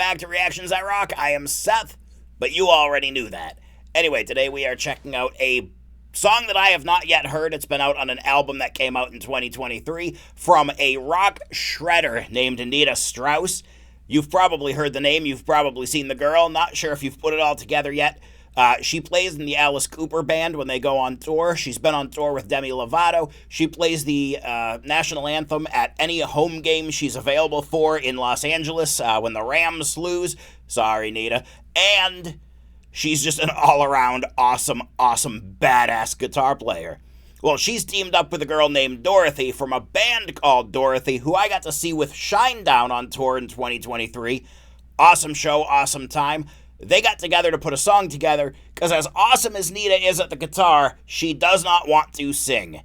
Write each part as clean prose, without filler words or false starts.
back to Reactions I Rock. I am Seth, but you already knew that. Anyway, today we are checking out a song that I have not yet heard. It's been out on an album that came out in 2023 from a rock shredder named Nita Strauss. You've probably heard the name. You've probably seen the girl. Not sure if you've put it all together yet. She plays in the Alice Cooper Band when they go on tour. She's been on tour with Demi Lovato. She plays the national anthem at any home game she's available for in Los Angeles when the Rams lose. Sorry, Nita. And she's just an all-around awesome, badass guitar player. Well, she's teamed up with a girl named Dorothy from a band called Dorothy, who I got to see with Shinedown on tour in 2023. Awesome show, awesome time. They got together to put a song together, because as awesome as Nita is at the guitar, she does not want to sing.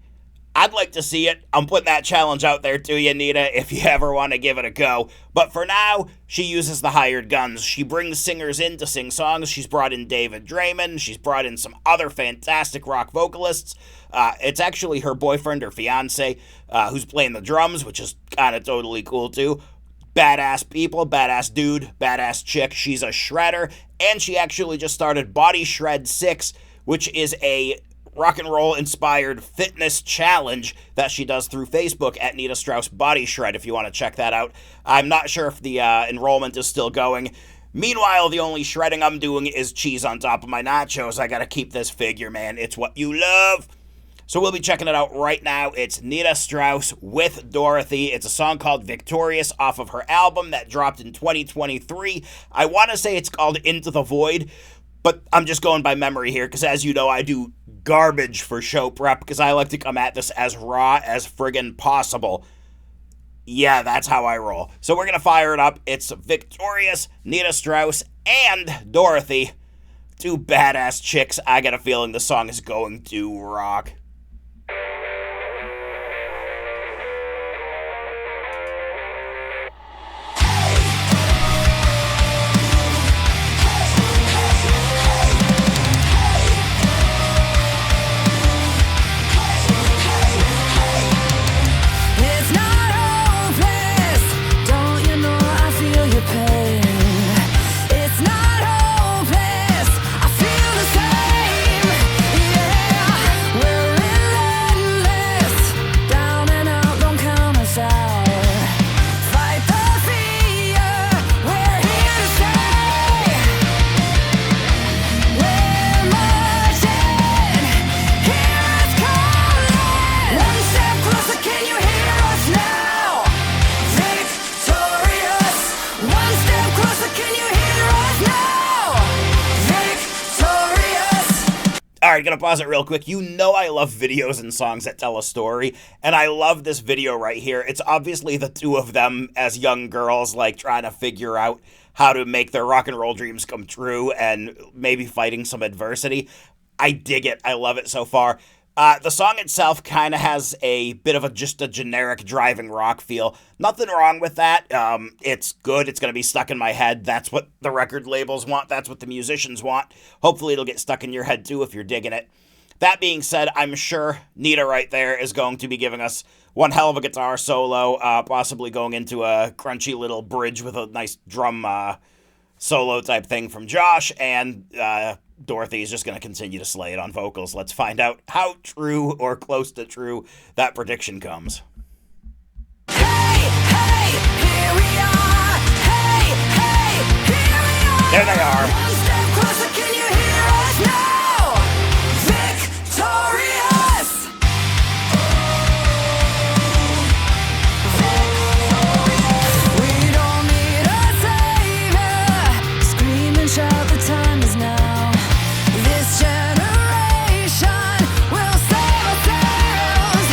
I'd like to see it. I'm putting that challenge out there to you, Nita, if you ever want to give it a go. But for now, she uses the hired guns. She brings singers in to sing songs. She's brought in David Draymond. She's brought in some other fantastic rock vocalists. It's actually her boyfriend or fiance who's playing the drums, which is kind of totally cool too. Badass people, badass dude, badass chick. She's a shredder, and she actually just started Body Shred 6, which is a rock and roll inspired fitness challenge that she does through Facebook at Nita Strauss Body Shred, if you want to check that out. I'm not sure if the enrollment is still going. Meanwhile, the only shredding I'm doing is cheese on top of my nachos. I gotta keep this figure, man. It's what you love. So we'll be checking it out right now. It's Nita Strauss with Dorothy. It's a song called Victorious off of her album that dropped in 2023. I want to say it's called Into the Void, but I'm just going by memory here because, as you know, I do garbage for show prep because I like to come at this as raw as friggin' possible. Yeah, that's how I roll. So we're going to fire it up. It's Victorious, Nita Strauss, and Dorothy. Two badass chicks. I got a feeling the song is going to rock. Alright, gonna pause it real quick. You know I love videos and songs that tell a story, and I love this video right here. It's obviously the two of them as young girls, like, trying to figure out how to make their rock and roll dreams come true and maybe fighting some adversity. I dig it. I love it so far. The song itself kind of has a bit of just a generic driving rock feel. Nothing wrong with that. It's good. It's going to be stuck in my head. That's what the record labels want. That's what the musicians want. Hopefully it'll get stuck in your head too if you're digging it. That being said, I'm sure Nita right there is going to be giving us one hell of a guitar solo, possibly going into a crunchy little bridge with a nice drum solo type thing from Josh, and Dorothy is just going to continue to slay it on vocals. Let's find out how true or close to true that prediction comes. Hey, hey, here we are. Hey, hey, here we are. There they are. One step closer, can you hear us now? Victorious. We don't need a savior. Scream and shout, the time is now. This generation will save ourselves.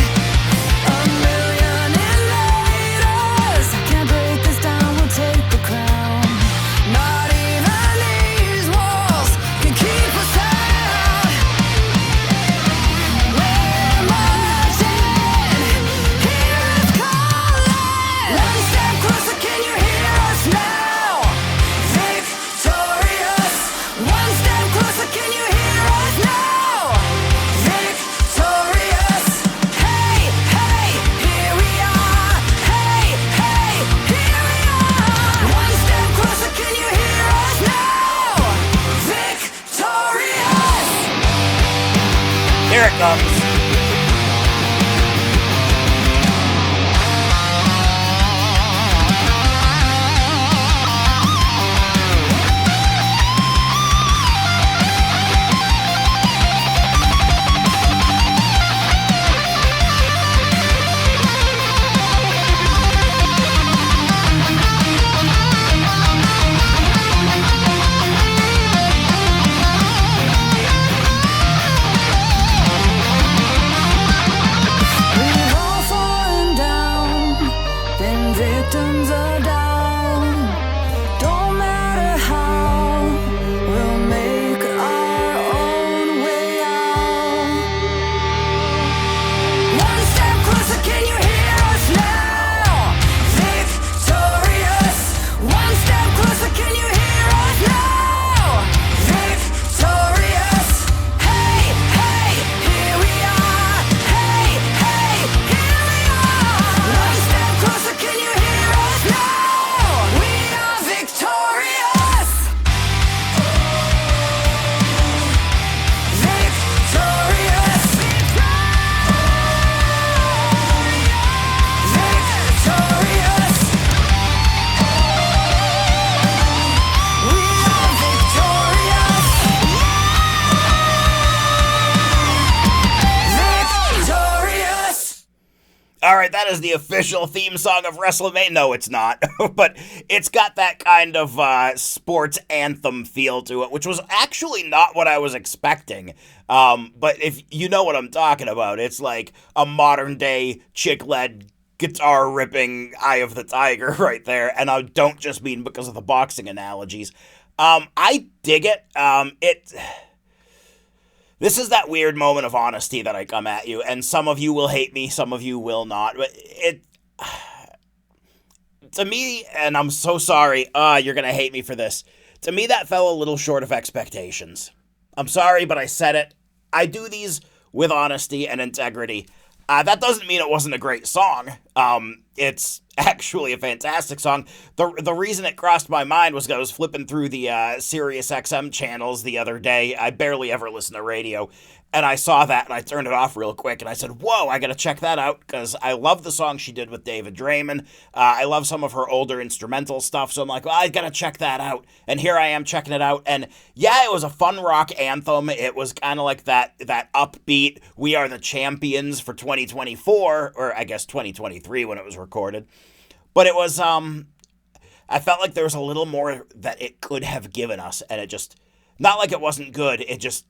A million invaders can't break this down. We'll take the crown. Not even Here it comes. We've all fallen down, been victims of doubt. Don't matter how, we'll make our own way out. One step closer, can you hear us now? Victorious. One step closer, can you hear us now? Victorious. Hey, hey, here we are. Hey, hey, here we are. One step closer, can you hear us now? We are victorious. Victorious. Victorious. We are victorious. Victorious. All right, that is the official theme song of WrestleMania. No, it's not, but it's got that kind of sports anthem feel to it, which was actually not what I was expecting. But if you know what I'm talking about, it's like a modern day chick-led guitar ripping Eye of the Tiger right there, and I don't just mean because of the boxing analogies. I dig it. This is that weird moment of honesty that I come at you, and some of you will hate me, some of you will not. But to me, and I'm so sorry, you're gonna hate me for this. To me, that fell a little short of expectations. I'm sorry, but I said it. I do these with honesty and integrity. That doesn't mean it wasn't a great song. It's actually a fantastic song. The reason it crossed my mind was 'cause I was flipping through the Sirius XM channels the other day. I barely ever listen to radio. And I saw that and I turned it off real quick and I said, whoa, I gotta check that out because I love the song she did with David Draymond. I love some of her older instrumental stuff, so I'm like, well, I gotta check that out. And here I am checking it out. And yeah, it was a fun rock anthem. It was kind of like that upbeat, we are the champions for 2024, or I guess 2023 when it was recorded. But it was, I felt like there was a little more that it could have given us, and it just, not like it wasn't good, it just,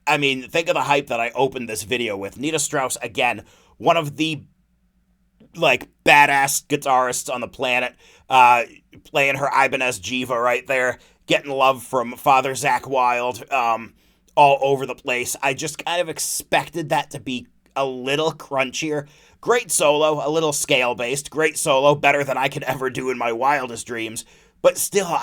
I mean, think of the hype that I opened this video with. Nita Strauss, again, one of the, like, badass guitarists on the planet, playing her Ibanez Jiva right there, getting love from Father Zakk Wylde, all over the place. I just kind of expected that to be a little crunchier. Great solo, a little scale-based, great solo, better than I could ever do in my wildest dreams, but still,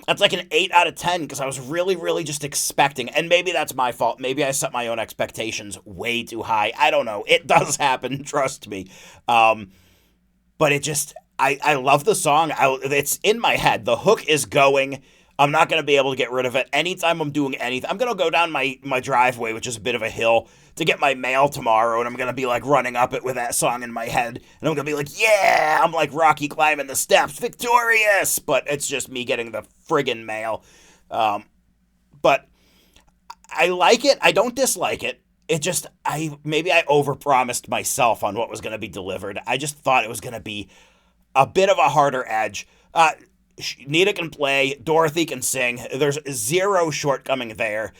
that's like an 8 out of 10 because I was really, really just expecting, and maybe that's my fault. Maybe I set my own expectations way too high. I don't know. It does happen, trust me. But it just, I love the song. It's in my head. The hook is going. I'm not going to be able to get rid of it. Anytime I'm doing anything, I'm going to go down my driveway, which is a bit of a hill, to get my mail tomorrow, and I'm going to be like running up it with that song in my head, and I'm going to be like, yeah, I'm like Rocky climbing the steps, victorious, but it's just me getting the friggin' mail. But I like it. I don't dislike it. It just, maybe I overpromised myself on what was going to be delivered. I just thought it was going to be a bit of a harder edge. Nita can play, Dorothy can sing, there's zero shortcoming there.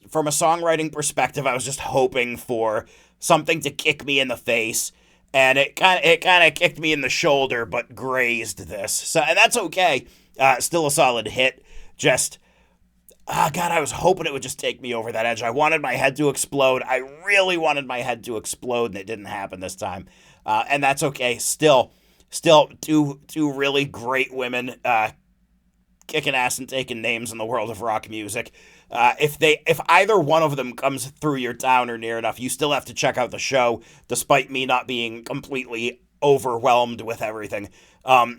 From a songwriting perspective, I was just hoping for something to kick me in the face, and it kind of kicked me in the shoulder, but grazed this. So, and that's okay. Still a solid hit. Just, God, I was hoping it would just take me over that edge. I wanted my head to explode. I really wanted my head to explode, and it didn't happen this time. And that's okay. Still two really great women kicking ass and taking names in the world of rock music. If either one of them comes through your town or near enough, you still have to check out the show, despite me not being completely overwhelmed with everything.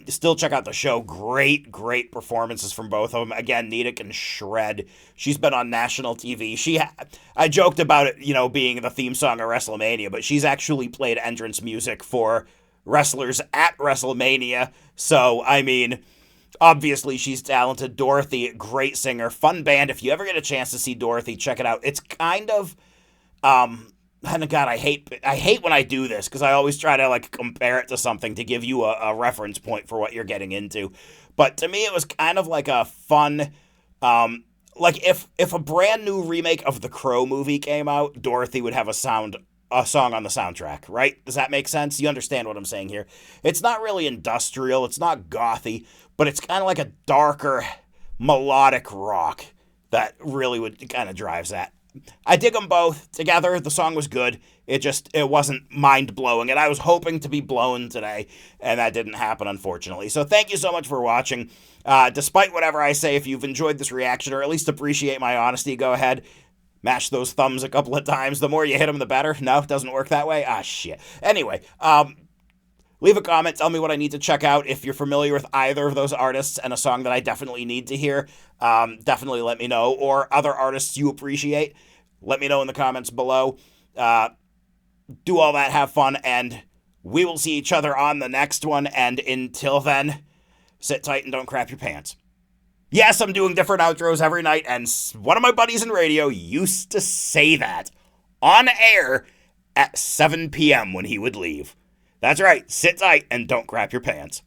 Still check out the show. Great, great performances from both of them. Again, Nita can shred. She's been on national TV. I joked about it, being the theme song of WrestleMania, but she's actually played entrance music for wrestlers at WrestleMania. So, I mean, obviously she's talented. Dorothy, great singer, fun band. If you ever get a chance to see Dorothy, check it out. It's kind of, and God, I hate when I do this because I always try to compare it to something to give you a reference point for what you're getting into. But to me, it was kind of like a fun, if a brand new remake of the Crow movie came out, Dorothy would have a song on the soundtrack, right? Does that make sense? You understand what I'm saying here? It's not really industrial, it's not gothy, but it's kind of like a darker melodic rock that really would kind of drives that. I dig them both together. The song was good. It wasn't mind-blowing, and I was hoping to be blown today, and that didn't happen, unfortunately. So thank you so much for watching. Despite whatever I say, if you've enjoyed this reaction, or at least appreciate my honesty, go ahead, mash those thumbs a couple of times. The more you hit them, the better. No, it doesn't work that way? Ah, shit. Anyway, leave a comment. Tell me what I need to check out. If you're familiar with either of those artists and a song that I definitely need to hear, definitely let me know. Or other artists you appreciate, let me know in the comments below. Do all that, have fun, and we will see each other on the next one. And until then, sit tight and don't crap your pants. Yes, I'm doing different outros every night, and one of my buddies in radio used to say that on air at 7 p.m. when he would leave. That's right, sit tight and don't crap your pants.